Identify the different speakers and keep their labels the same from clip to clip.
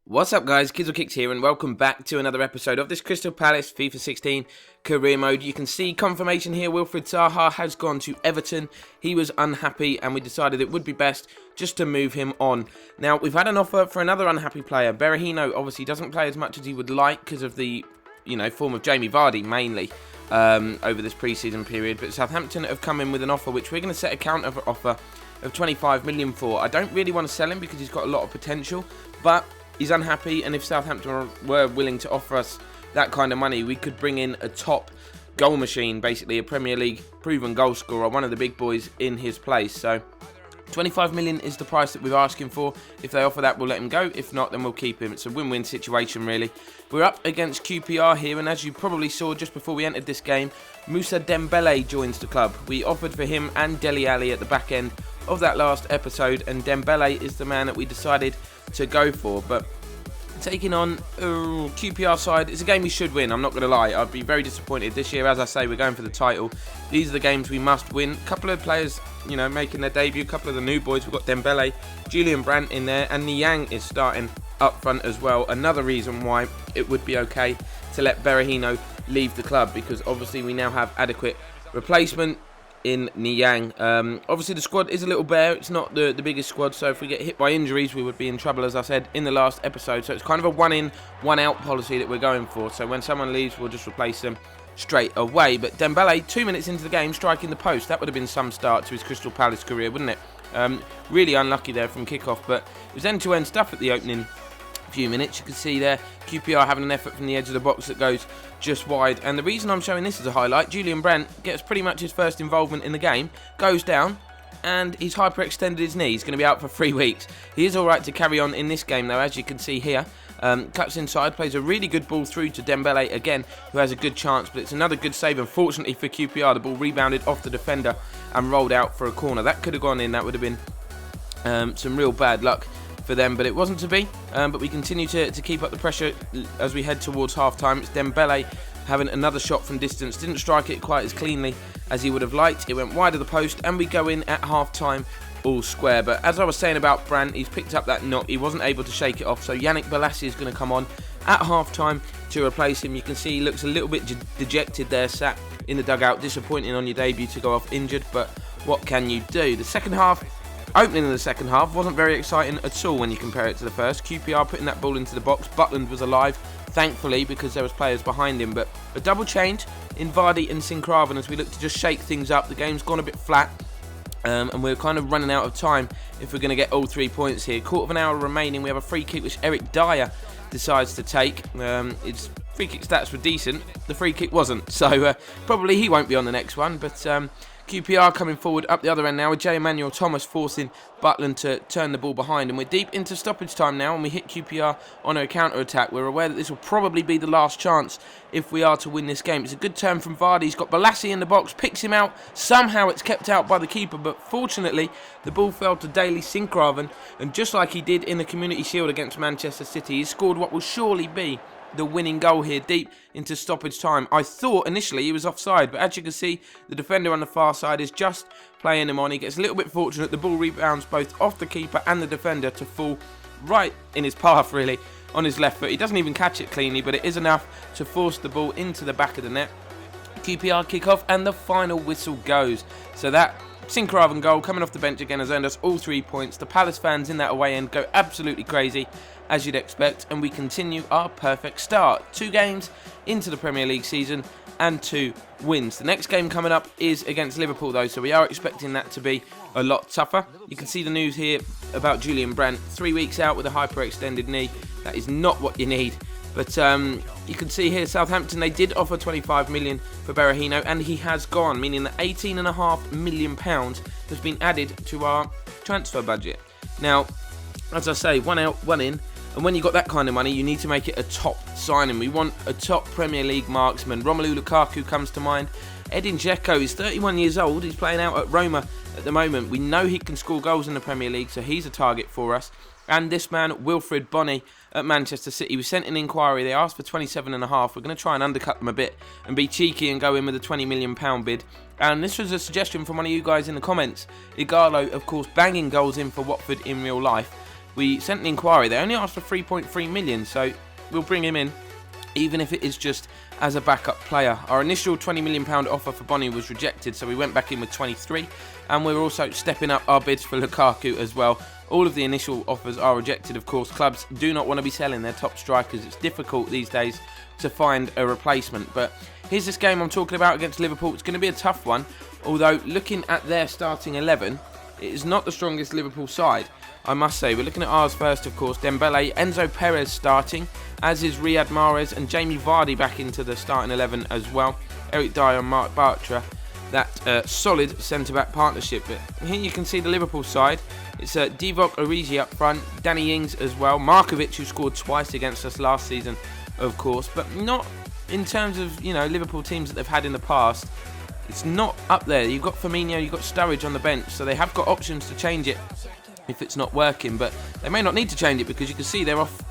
Speaker 1: What's up guys, Kids or Kicks here and welcome back to another episode of this Crystal Palace FIFA 16 career mode. You can see confirmation here, Wilfried Zaha has gone to Everton. He was unhappy and we decided it would be best just to move him on. Now we've had an offer for another unhappy player. Berahino obviously doesn't play as much as he would like because of the form of Jamie Vardy mainly over this pre-season period. But Southampton have come in with an offer which we're going to set a counter offer of 25 million for. I don't really want to sell him because he's got a lot of potential, but he's unhappy, and if Southampton were willing to offer us that kind of money, we could bring in a top goal machine, basically a Premier League proven goal scorer, one of the big boys in his place. So 25 million is the price that we're asking for. If they offer that, we'll let him go. If not, then we'll keep him. It's a win-win situation, really. We're up against QPR here, and as you probably saw just before we entered this game, Moussa Dembele joins the club. We offered for him and Dele Alli at the back end of that last episode, and Dembele is the man that we decided to go for. But taking on QPR side, it's a game we should win, I'm not going to lie. I'd be very disappointed this year. As I say, we're going for the title. These are the games we must win. A couple of players, making their debut, a couple of the new boys. We've got Dembele, Julian Brandt in there, and Niang is starting up front as well. Another reason why it would be okay to let Berahino leave the club, because obviously we now have adequate replacement in Niang. Obviously the squad is a little bare. It's not the biggest squad, so if we get hit by injuries we would be in trouble, as I said in the last episode. So it's kind of a one in, one out policy that we're going for. So when someone leaves, we'll just replace them straight away. But Dembele, 2 minutes into the game, striking the post. That would have been some start to his Crystal Palace career, wouldn't it? Really unlucky there from kickoff, but it was end-to-end stuff at the opening few minutes. You can see there QPR having an effort from the edge of the box that goes just wide, and the reason I'm showing this as a highlight, Julian Brandt gets pretty much his first involvement in the game, goes down and he's hyperextended his knee. He's going to be out for 3 weeks. He is alright to carry on in this game though, as you can see here. Cuts inside, plays a really good ball through to Dembele again, who has a good chance, but it's another good save. Unfortunately for QPR, the ball rebounded off the defender and rolled out for a corner. That could have gone in. That would have been some real bad luck for them, but it wasn't to be. But we continue to keep up the pressure as we head towards half-time. It's Dembele having another shot from distance. Didn't strike it quite as cleanly as he would have liked. It went wide of the post, and we go in at half-time all square. But as I was saying about Brandt, he's picked up that knock. He wasn't able to shake it off, so Yannick Bolasie is going to come on at half-time to replace him. You can see he looks a little bit dejected there, sat in the dugout. Disappointing on your debut to go off injured, but what can you do? The second half, opening in the second half, wasn't very exciting at all when you compare it to the first. QPR putting that ball into the box. Butland was alive, thankfully, because there was players behind him. But a double change in Vardy and Sincraven as we look to just shake things up. The game's gone a bit flat, and we're kind of running out of time if we're going to get all 3 points here. Quarter of an hour remaining. We have a free kick which Eric Dyer decides to take. His free kick stats were decent. The free kick wasn't, so probably he won't be on the next one. But QPR coming forward up the other end now with J. Emmanuel Thomas forcing Butland to turn the ball behind, and we're deep into stoppage time now, and we hit QPR on a counter-attack. We're aware that this will probably be the last chance if we are to win this game. It's a good turn from Vardy. He's got Bolasie in the box, picks him out. Somehow it's kept out by the keeper, but fortunately the ball fell to Daley Sincraven, and just like he did in the Community Shield against Manchester City, he scored what will surely be the winning goal here deep into stoppage time. I thought initially he was offside, but as you can see, the defender on the far side is just playing him on. He gets a little bit fortunate. The ball rebounds both off the keeper and the defender to fall right in his path, really, on his left foot. He doesn't even catch it cleanly, but it is enough to force the ball into the back of the net. QPR kick off and the final whistle goes. So that Sincraven goal coming off the bench again has earned us all 3 points. The Palace fans in that away end go absolutely crazy, as you'd expect, and we continue our perfect start. 2 games into the Premier League season and 2 wins. The next game coming up is against Liverpool though, so we are expecting that to be a lot tougher. You can see the news here about Julian Brandt, 3 weeks out with a hyperextended knee. That is not what you need. But you can see here Southampton, they did offer 25 million for Berahino, and he has gone, meaning that £18.5 million has been added to our transfer budget. Now, as I say, one out, one in. And when you've got that kind of money, you need to make it a top signing. We want a top Premier League marksman. Romelu Lukaku comes to mind. Edin Dzeko is 31 years old. He's playing out at Roma at the moment. We know he can score goals in the Premier League, so he's a target for us. And this man, Wilfried Bony at Manchester City. We sent an inquiry. They asked for 27.5. We're going to try and undercut them a bit and be cheeky and go in with a £20 million bid. And this was a suggestion from one of you guys in the comments. Igalo, of course, banging goals in for Watford in real life. we sent an inquiry. They only asked for 3.3 million, so we'll bring him in, even if it is just as a backup player. Our initial £20 million offer for Bonnie was rejected, so we went back in with 23, and we're also stepping up our bids for Lukaku as well. All of the initial offers are rejected, of course. Clubs do not want to be selling their top strikers. It's difficult these days to find a replacement. But here's this game I'm talking about against Liverpool. It's going to be a tough one, although looking at their starting 11, it is not the strongest Liverpool side, I must say. We're looking at ours first, of course. Dembele, Enzo Perez starting, as is Riyad Mahrez, and Jamie Vardy back into the starting 11 as well. Eric Dyer and Mark Bartra, that solid centre-back partnership. But here you can see the Liverpool side. It's Divock Origi up front, Danny Ings as well, Markovic, who scored twice against us last season, of course, but not in terms of, Liverpool teams that they've had in the past. It's not up there. You've got Firmino, you've got Sturridge on the bench, so they have got options to change it if it's not working, but they may not need to change it because you can see they're off,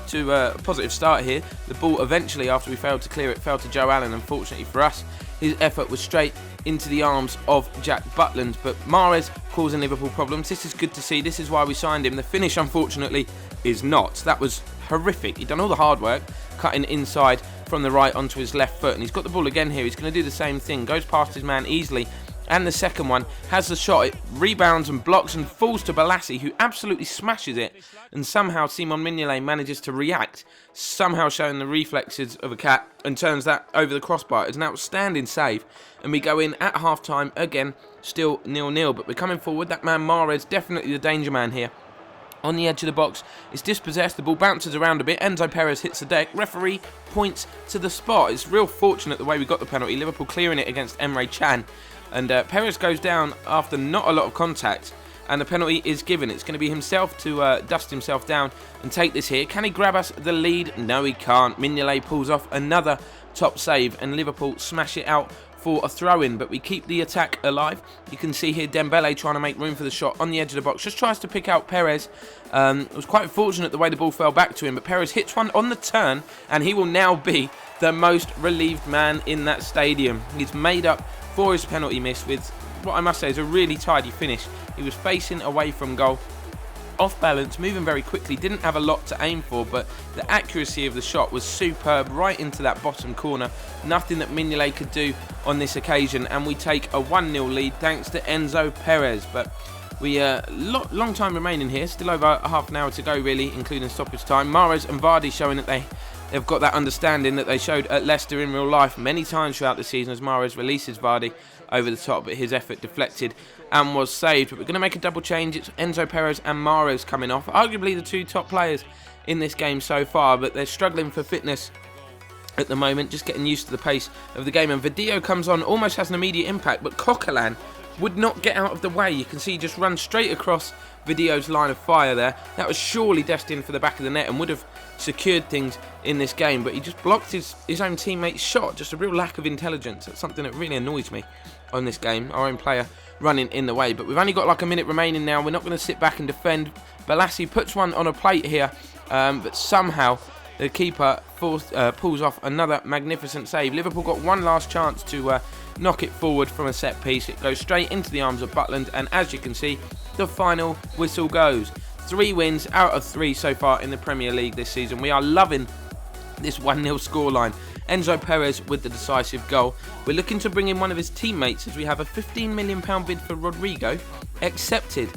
Speaker 1: to a positive start here. The ball eventually, after we failed to clear it, fell to Joe Allen. Unfortunately for us, his effort was straight into the arms of Jack Butland, but Mahrez causing Liverpool problems. This is good to see. This is why we signed him. The finish, unfortunately, is not. That was horrific. He'd done all the hard work, cutting inside from the right onto his left foot, and he's got the ball again here. He's going to do the same thing. Goes past his man easily, and the second one has the shot. It rebounds and blocks and falls to Balassi, who absolutely smashes it, and somehow Simon Mignolet manages to react, somehow showing the reflexes of a cat, and turns that over the crossbar. It's an outstanding save, and we go in at half-time again, still 0-0, but we're coming forward. That man Mahrez, definitely the danger man here. On the edge of the box, it's dispossessed, the ball bounces around a bit, Enzo Perez hits the deck, referee points to the spot. It's real fortunate the way we got the penalty, Liverpool clearing it against Emre Can, and Perez goes down after not a lot of contact, and the penalty is given. It's going to be himself to dust himself down and take this here. Can he grab us the lead? No, he can't. Mignolet pulls off another top save, and Liverpool smash it out for a throw-in, but we keep the attack alive. You can see here Dembele trying to make room for the shot on the edge of the box, just tries to pick out Perez. It was quite fortunate the way the ball fell back to him, but Perez hits one on the turn, and he will now be the most relieved man in that stadium. He's made up for his penalty miss with what I must say is a really tidy finish. He was facing away from goal, off balance, moving very quickly, didn't have a lot to aim for, but the accuracy of the shot was superb, right into that bottom corner. Nothing that Mignolet could do on this occasion, and we take a 1-0 lead thanks to Enzo Perez. But we long time remaining here, still over half an hour to go really, including stoppage time. Mahrez and Vardy showing that they've got that understanding that they showed at Leicester in real life many times throughout the season, as Mahrez releases Vardy over the top, but his effort deflected and was saved. But we're going to make a double change. It's Enzo Perez and Mahrez coming off, arguably the two top players in this game so far, but they're struggling for fitness at the moment, just getting used to the pace of the game. And Vidio comes on, almost has an immediate impact, but Coquelin would not get out of the way. You can see he just runs straight across Video's line of fire there. That was surely destined for the back of the net and would have secured things in this game, but he just blocked his own teammate's shot. Just a real lack of intelligence. That's something that really annoys me on this game. Our own player running in the way, but we've only got like a minute remaining now. We're not going to sit back and defend. Balassi puts one on a plate here, but somehow the keeper pulls off another magnificent save. Liverpool got one last chance to knock it forward from a set piece. It goes straight into the arms of Butland, and as you can see, the final whistle goes. 3 wins out of 3 so far in the Premier League this season. We are loving this 1-0 scoreline. Enzo Perez with the decisive goal. We're looking to bring in one of his teammates as we have a £15 million bid for Rodrigo accepted.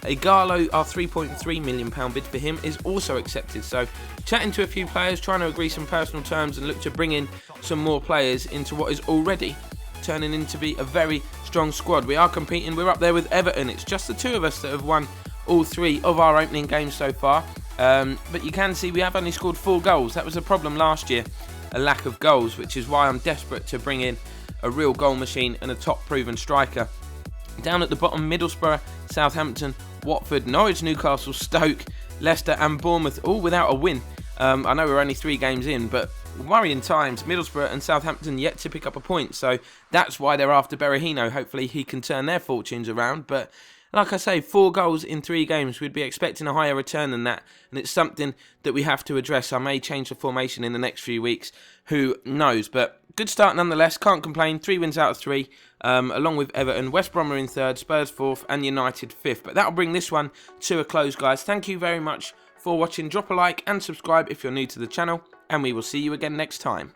Speaker 1: Igalo, our £3.3 million bid for him, is also accepted. So chatting to a few players, trying to agree some personal terms and look to bring in some more players into what is already turning into be a very strong squad. We are competing. We're up there with Everton. It's just the two of us that have won all 3 of our opening games so far. But you can see we have only scored 4 goals. That was a problem last year, a lack of goals, which is why I'm desperate to bring in a real goal machine and a top proven striker. Down at the bottom, Middlesbrough, Southampton, Watford, Norwich, Newcastle, Stoke, Leicester and Bournemouth, all without a win. I know we're only 3 games in, but worrying times. Middlesbrough and Southampton yet to pick up a point, so that's why they're after Berahino. Hopefully he can turn their fortunes around, but Like I say, 4 goals in 3 games. We'd be expecting a higher return than that, and it's something that we have to address. I may change the formation in the next few weeks. Who knows? But good start nonetheless. Can't complain. 3 wins out of 3, along with Everton. West Brom are in 3rd, Spurs 4th, and United 5th. But that'll bring this one to a close, guys. Thank you very much for watching. Drop a like and subscribe if you're new to the channel, and we will see you again next time.